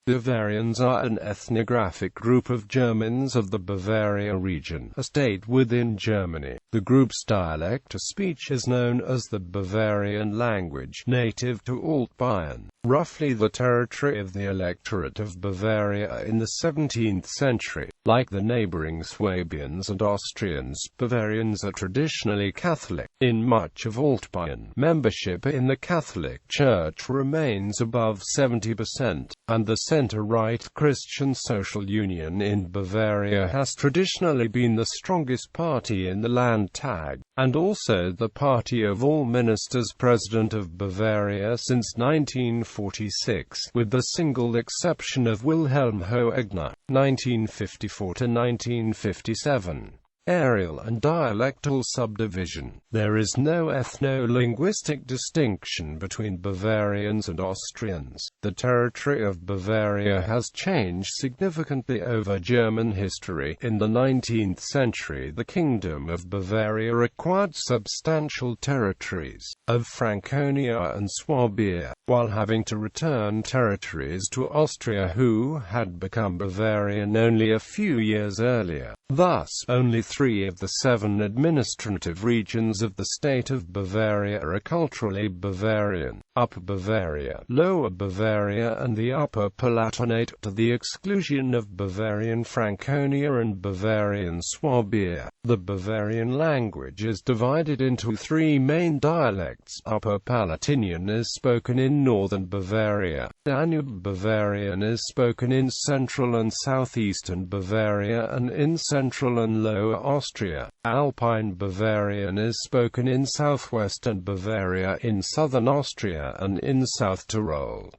Bavarians are an ethnographic group of Germans of the Bavaria region, a state within Germany. The group's dialect of speech is known as the Bavarian language, native to Alt-Bayern, roughly the territory of the electorate of Bavaria in the 17th century. Like the neighboring Swabians and Austrians, Bavarians are traditionally Catholic. In much of Alt-Bayern, membership in the Catholic Church remains above 70%, and the centre-right Christian Social Union in Bavaria has traditionally been the strongest party in the Landtag, and also the party of all ministers president of Bavaria since 1946, with the single exception of Wilhelm Hoegner, 1954 to 1957. Areal and dialectal subdivision. There is no ethno-linguistic distinction between Bavarians and Austrians. The territory of Bavaria has changed significantly over German history. In the 19th century, the Kingdom of Bavaria acquired substantial territories of Franconia and Swabia, while having to return territories to Austria, who had become Bavarian only a few years earlier. Thus, only 3 of the 7 administrative regions of the state of Bavaria are culturally Bavarian: Upper Bavaria, Lower Bavaria and the Upper Palatinate, to the exclusion of Bavarian Franconia and Bavarian Swabia. The Bavarian language is divided into 3 main dialects. Upper Palatinian is spoken in northern Bavaria. Danube Bavarian is spoken in central and southeastern Bavaria and in central and lower Austria. Alpine Bavarian is spoken in southwestern Bavaria, in southern Austria and in South Tyrol.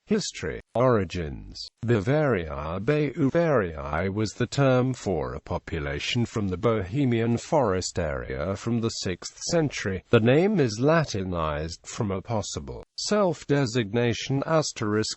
History. Origins. Bavaria was the term for a population from the Bohemian forest area from the 6th century. The name is Latinized from a possible self-designation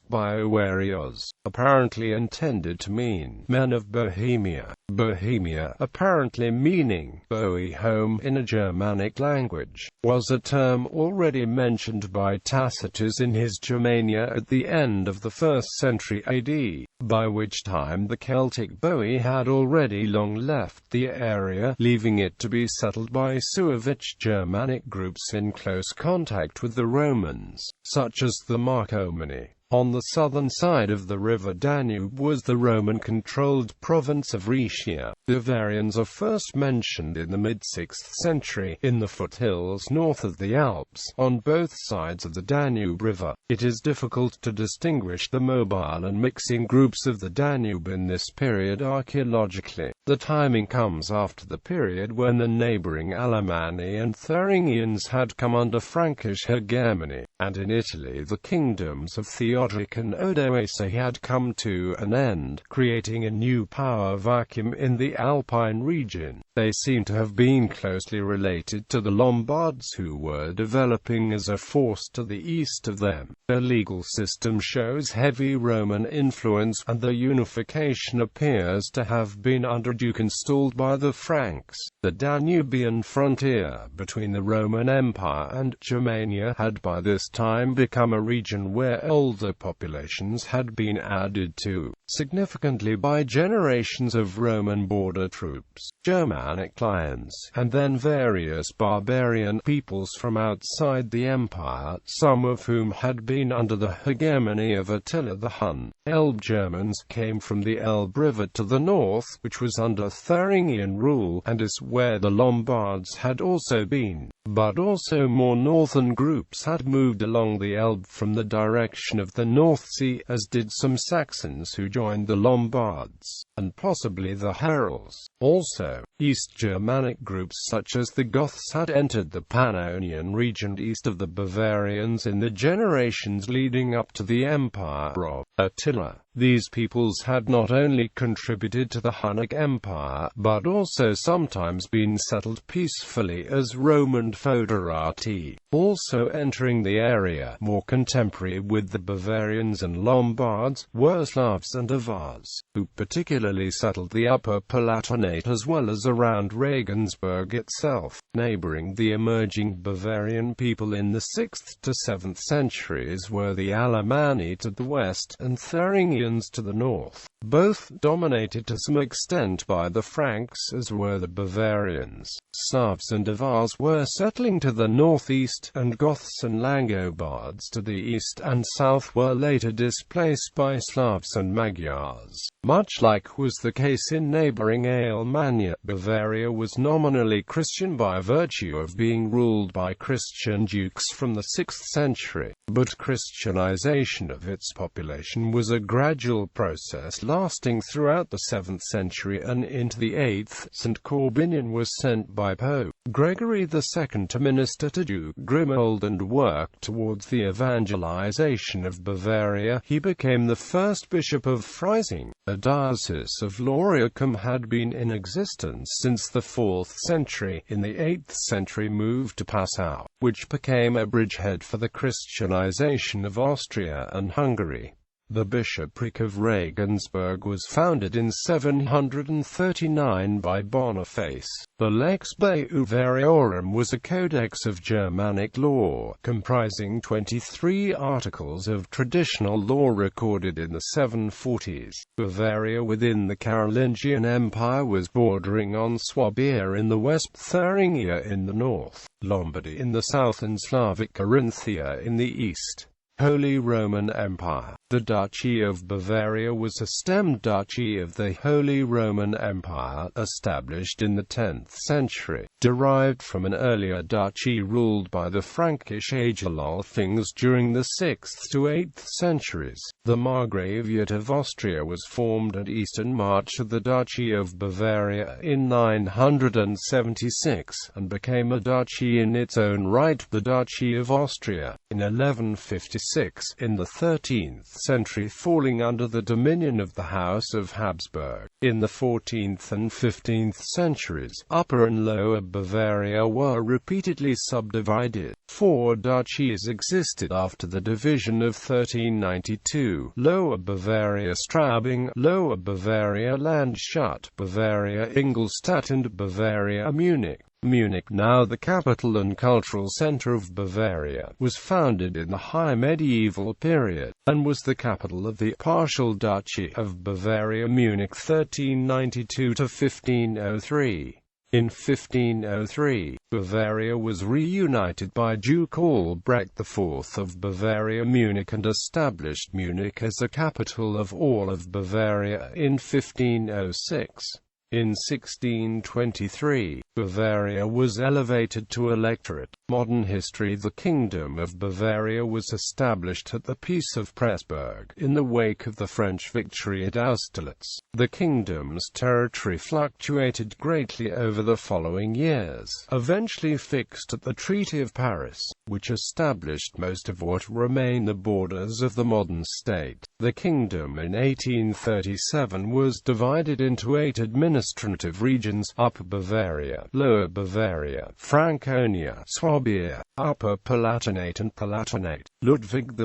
*Biovarios, apparently intended to mean men of Bohemia. Bohemia, apparently meaning Bowie home in a Germanic language, was a term already mentioned by Tacitus in his Germania at the end of the 1st century AD, by which time the Celtic Boii had already long left the area, leaving it to be settled by Suevic Germanic groups in close contact with the Romans, such as the Marcomanni. On the southern side of the river Danube was the Roman-controlled province of Rhaetia. Bavarians are first mentioned in the mid-6th century, in the foothills north of the Alps, on both sides of the Danube River. It is difficult to distinguish the mobile and mixing groups of the Danube in this period archaeologically. The timing comes after the period when the neighboring Alemanni and Thuringians had come under Frankish hegemony, and in Italy the kingdoms of Theodoric and Odoacer had come to an end, creating a new power vacuum in the Alpine region. They seem to have been closely related to the Lombards, who were developing as a force to the east of them. Their legal system shows heavy Roman influence, and their unification appears to have been under Duke installed by the Franks. The Danubian frontier between the Roman Empire and Germania had by this time become a region where older populations had been added to significantly by generations of Roman border troops, Germanic clans, and then various barbarian peoples from outside the empire, some of whom had been under the hegemony of Attila the Hun. Elbe Germans came from the Elbe River to the north, which was under Thuringian rule, and is where the Lombards had also been. But also more northern groups had moved along the Elbe from the direction of the North Sea, as did some Saxons who joined the Lombards, and possibly the Heralds. Also, East Germanic groups such as the Goths had entered the Pannonian region east of the Bavarians in the generations leading up to the empire of Attila. These peoples had not only contributed to the Hunnic Empire, but also sometimes been settled peacefully as Roman Foederati. Also entering the area, more contemporary with the Bavarians and Lombards, were Slavs and Avars, who particularly settled the Upper Palatinate as well as around Regensburg itself. Neighboring the emerging Bavarian people in the 6th to 7th centuries were the Alemanni to the west and Thuringians to the north, both dominated to some extent by the Franks as were the Bavarians. Slavs and Avars were settling to the northeast, and Goths and Langobards to the east and south were later displaced by Slavs and Magyars. Much like was the case in neighboring Alemannia, Bavaria was nominally Christian by virtue of being ruled by Christian dukes from the 6th century, but Christianization of its population was a gradual process lasting throughout the 7th century and into the 8th. St. Corbinian was sent by Pope Gregory II to minister to Duke Grimoald and work towards the evangelization of Bavaria. He became the first bishop of Freising. The diocese of Lauriacum had been in existence since the 4th century. In the 8th century moved to Passau, which became a bridgehead for the Christianization of Austria and Hungary. The bishopric of Regensburg was founded in 739 by Boniface. The Lex Bavariarum was a codex of Germanic law, comprising 23 articles of traditional law recorded in the 740s. Bavaria within the Carolingian Empire was bordering on Swabia in the west, Thuringia in the north, Lombardy in the south and Slavic Carinthia in the east. Holy Roman Empire. The Duchy of Bavaria was a stem duchy of the Holy Roman Empire, established in the 10th century, derived from an earlier duchy ruled by the Frankish Agelolfings during the 6th to 8th centuries. The Margraviate of Austria was formed at Eastern March of the Duchy of Bavaria in 976, and became a duchy in its own right, the Duchy of Austria, in 1156, in the 13th century falling under the dominion of the House of Habsburg. In the 14th and 15th centuries, Upper and Lower Bavaria were repeatedly subdivided. 4 duchies existed after the division of 1392: Lower Bavaria Straubing, Lower Bavaria Landshut, Bavaria Ingolstadt and Bavaria Munich. Munich, now the capital and cultural center of Bavaria, was founded in the High Medieval period, and was the capital of the partial Duchy of Bavaria Munich 1392 to 1503. In 1503, Bavaria was reunited by Duke Albrecht IV of Bavaria Munich and established Munich as the capital of all of Bavaria in 1506. In 1623, Bavaria was elevated to electorate. Modern history. The Kingdom of Bavaria was established at the Peace of Pressburg, in the wake of the French victory at Austerlitz. The kingdom's territory fluctuated greatly over the following years, eventually fixed at the Treaty of Paris, which established most of what remain the borders of the modern state. The kingdom in 1837 was divided into 8 administrative regions: Upper Bavaria, Lower Bavaria, Franconia, Swabia, Upper Palatinate and Palatinate. Ludwig I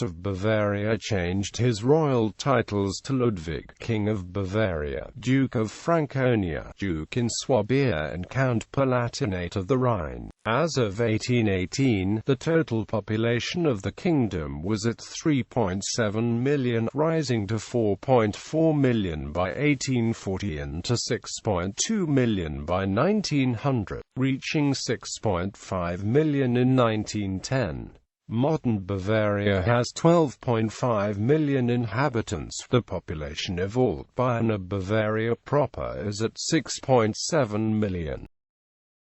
of Bavaria changed his royal titles to Ludwig, King of Bavaria, Duke of Franconia, Duke in Swabia and Count Palatinate of the Rhine. As of 1818, the total population of the kingdom was at 3.7 million, rising to 4.4 million by 1840 and to 6.2 million by 1900, reaching 6.5 million in 1910. Modern Bavaria has 12.5 million inhabitants. The population of Alt Bayern, Bavaria proper, is at 6.7 million.